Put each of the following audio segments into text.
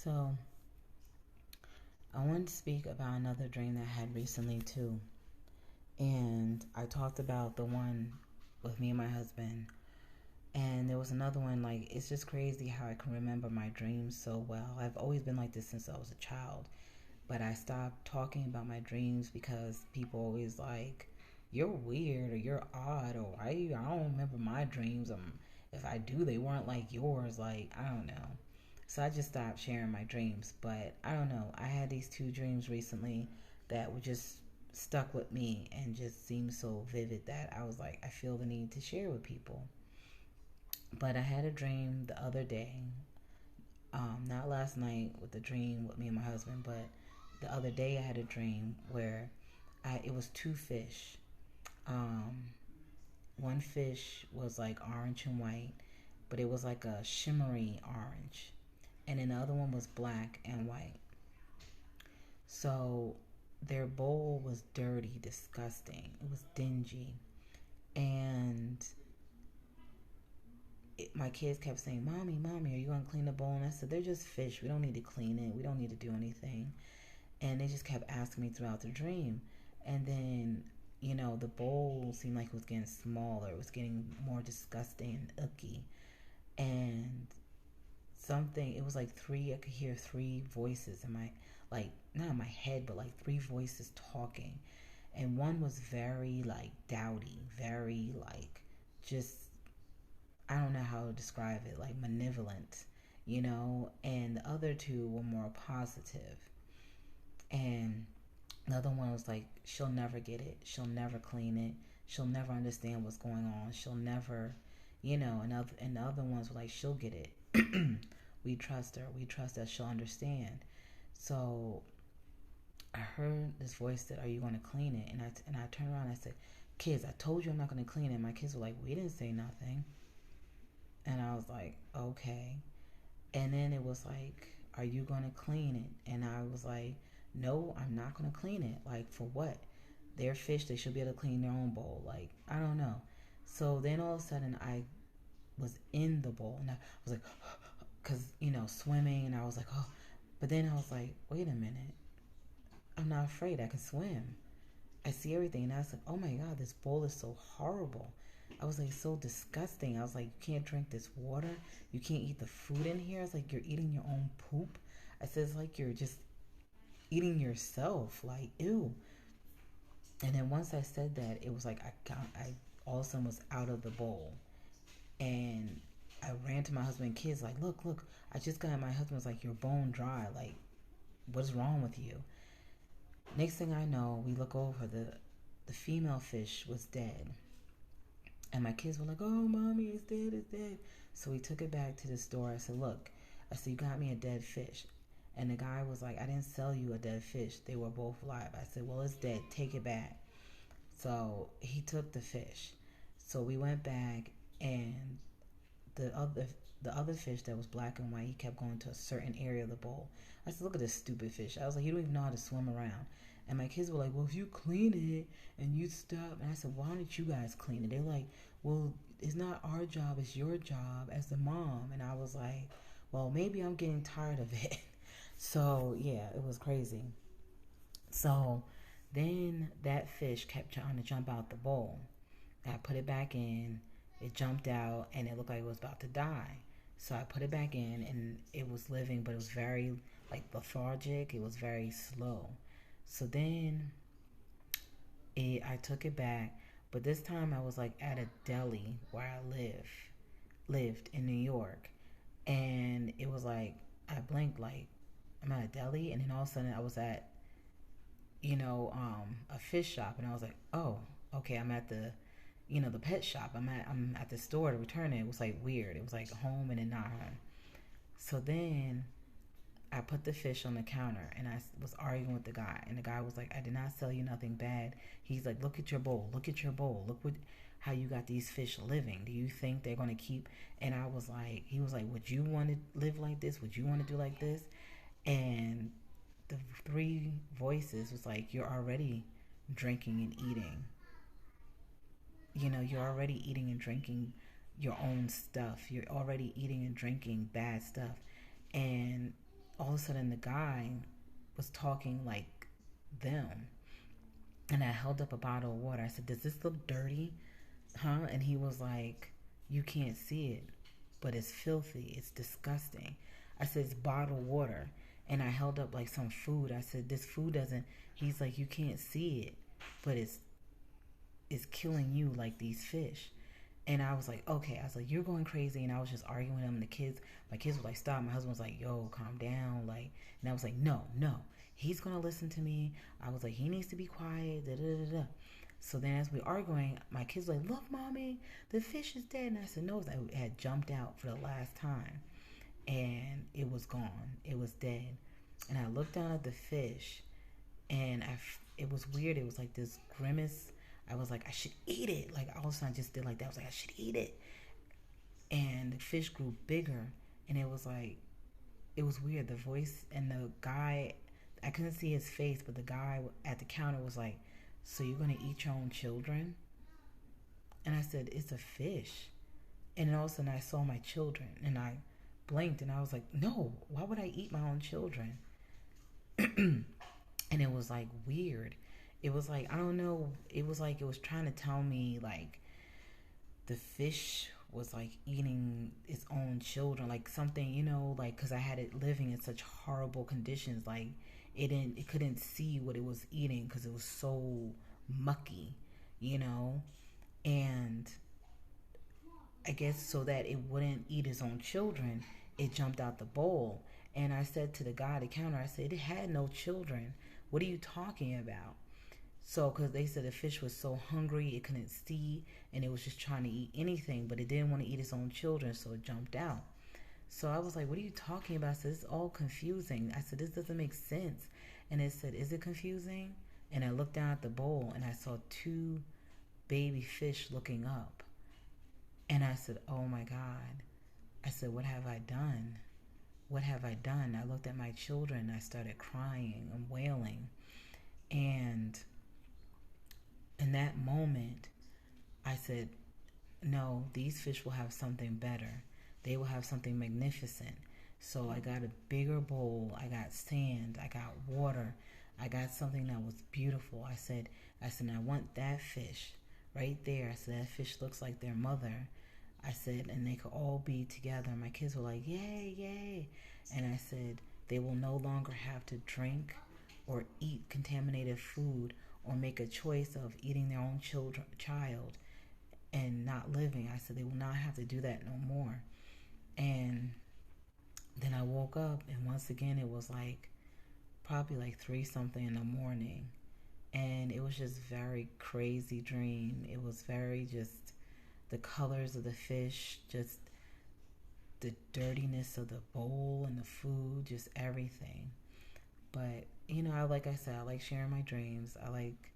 So, I wanted to speak about another dream that I had recently too. And I talked about the one with me and my husband. And there was another one, like, it's just crazy how I can remember my dreams so well. I've always been like this since I was a child. But I stopped talking about my dreams because people always like, you're weird or you're odd or I don't remember my dreams. If I do, they weren't like yours. Like, I don't know. So I just stopped sharing my dreams. But I don't know. I had these two dreams recently that were just stuck with me and just seemed so vivid that I was like, I feel the need to share with people. But I had a dream the other day, not last night with the dream with me and my husband, but the other day I had a dream where it was two fish. Um, One fish was like orange and white, but it was like a shimmery orange, and then the other one was black and white. So their bowl was dirty, disgusting. It was dingy, and my kids kept saying, "Mommy, mommy, are you gonna clean the bowl?" And I said, "They're just fish. We don't need to clean it. We don't need to do anything." And they just kept asking me throughout the dream. And then, the bowl seemed like it was getting smaller. It was getting more disgusting and icky. And it was like I could hear three voices in my, like, not in my head, but like three voices talking. And one was very, like, dowdy, very, like, just, I don't know how to describe it, like, malevolent, and the other two were more positive. And the other one was like, she'll never get it. She'll never clean it. She'll never understand what's going on. She'll never, and the other ones were like, she'll get it. We trust her. We trust that she'll understand. So I heard this voice that, "Are you going to clean it?" And I turned around and I said, "Kids, I told you I'm not going to clean it." My kids were like, "We didn't say nothing." And I was like, "Okay." And then it was like, "Are you going to clean it?" And I was like, "No, I'm not going to clean it." Like, for what? They're fish. They should be able to clean their own bowl. Like, I don't know. So then all of a sudden, I was in the bowl. And I was like, because, swimming. And I was like, oh. But then I was like, wait a minute. I'm not afraid. I can swim. I see everything. And I was like, oh my God, this bowl is so horrible. I was like, so disgusting. I was like, you can't drink this water. You can't eat the food in here. It's like you're eating your own poop. I said, it's like you're just eating yourself. Like, ew. And then once I said that, it was like I all of a sudden was out of the bowl. And I ran to my husband and kids, like, look, look. I just got, my husband was like, you're bone dry. Like, what's wrong with you? Next thing I know, we look over, the female fish was dead. And my kids were like, oh, mommy, it's dead, it's dead. So we took it back to the store. I said, look, I said, you got me a dead fish. And the guy was like, I didn't sell you a dead fish. They were both live. I said, well, it's dead. Take it back. So he took the fish. So we went back, and the other the other fish that was black and white, he kept going to a certain area of the bowl. I said, look at this stupid fish. I was like, you don't even know how to swim around. And my kids were like, well, if you clean it and you stop. And I said, why don't you guys clean it? They're like, well, it's not our job, it's your job as the mom. And I was like, well, maybe I'm getting tired of it. So yeah, it was crazy. So then that fish kept trying to jump out the bowl. I put it back in. It jumped out and it looked like it was about to die. So I put it back in and it was living, but it was very, like, lethargic. It was very slow. So then I took it back, but this time I was like at a deli where I lived in New York, and it was like I blinked, like, I'm at a deli, and then all of a sudden I was at a fish shop, and I was like, oh, okay, I'm at the pet shop. I'm at the store to return it. It was like weird. It was like home and then not home. So then I put the fish on the counter and I was arguing with the guy, and the guy was like, I did not sell you nothing bad. He's like, look at your bowl. Look at your bowl. Look how you got these fish living. Do you think they're gonna keep? And I was like, he was like, would you want to live like this? Would you want to do like this? And the three voices was like, you're already drinking and eating. You're already eating and drinking your own stuff. You're already eating and drinking bad stuff. And all of a sudden the guy was talking like them. And I held up a bottle of water. I said, "Does this look dirty? Huh?" And he was like, "You can't see it, but it's filthy. It's disgusting." I said, "It's bottled water." And I held up like some food. I said, "This food doesn't." He's like, "You can't see it, but it's killing you like these fish." And I was like, okay. I was like, "You're going crazy." And I was just arguing with him. And my kids were like, "Stop." My husband was like, "Yo, calm down." Like, and I was like, "No, no. He's going to listen to me." I was like, "He needs to be quiet. Da, da, da, da." So then as we were arguing, my kids were like, "Look, mommy, the fish is dead." And I said, "No, it had jumped out for the last time. And it was gone. It was dead." And I looked down at the fish, and it was weird. It was like this grimace. I was like, "I should eat it." Like all of a sudden I just did like that. I was like, "I should eat it." And the fish grew bigger, and it was like, it was weird. The voice and the guy, I couldn't see his face, but the guy at the counter was like, "So you're gonna eat your own children?" And I said, "It's a fish." And then all of a sudden I saw my children, and I blinked, and I was like, "No, why would I eat my own children?" And it was like weird. It was like, I don't know, it was like it was trying to tell me like the fish was like eating its own children, like something, like because I had it living in such horrible conditions, like it couldn't see what it was eating because it was so mucky, you know. And I guess so that it wouldn't eat its own children, it jumped out the bowl. And I said to the guy at the counter, I said, "It had no children. What are you talking about?" So, because they said the fish was so hungry, it couldn't see, and it was just trying to eat anything, but it didn't want to eat its own children, so it jumped out. So I was like, "What are you talking about?" I said, "It's all confusing." I said, "This doesn't make sense." And it said, "Is it confusing?" And I looked down at the bowl, and I saw two baby fish looking up. And I said, "Oh my God." I said, "What have I done? What have I done?" I looked at my children. I started crying and wailing. And in that moment, I said, "No, these fish will have something better. They will have something magnificent." So I got a bigger bowl. I got sand. I got water. I got something that was beautiful. I said, "I want that fish right there." I said, "That fish looks like their mother." I said, "And they could all be together." My kids were like, "Yay, yay." And I said, "They will no longer have to drink or eat contaminated food or make a choice of eating their own child and not living." I said, "They will not have to do that no more." And then I woke up, and once again, it was like probably like 3 something in the morning. And it was just very crazy dream. It was very just the colors of the fish, just the dirtiness of the bowl and the food, just everything. But, like I said, I like sharing my dreams. I like,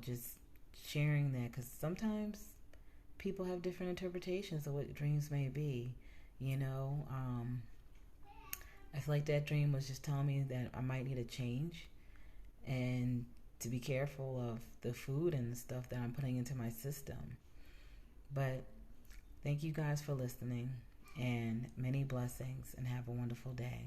just sharing that because sometimes people have different interpretations of what dreams may be. You know, I feel like that dream was just telling me that I might need a change and to be careful of the food and the stuff that I'm putting into my system. But thank you guys for listening, and many blessings, and have a wonderful day.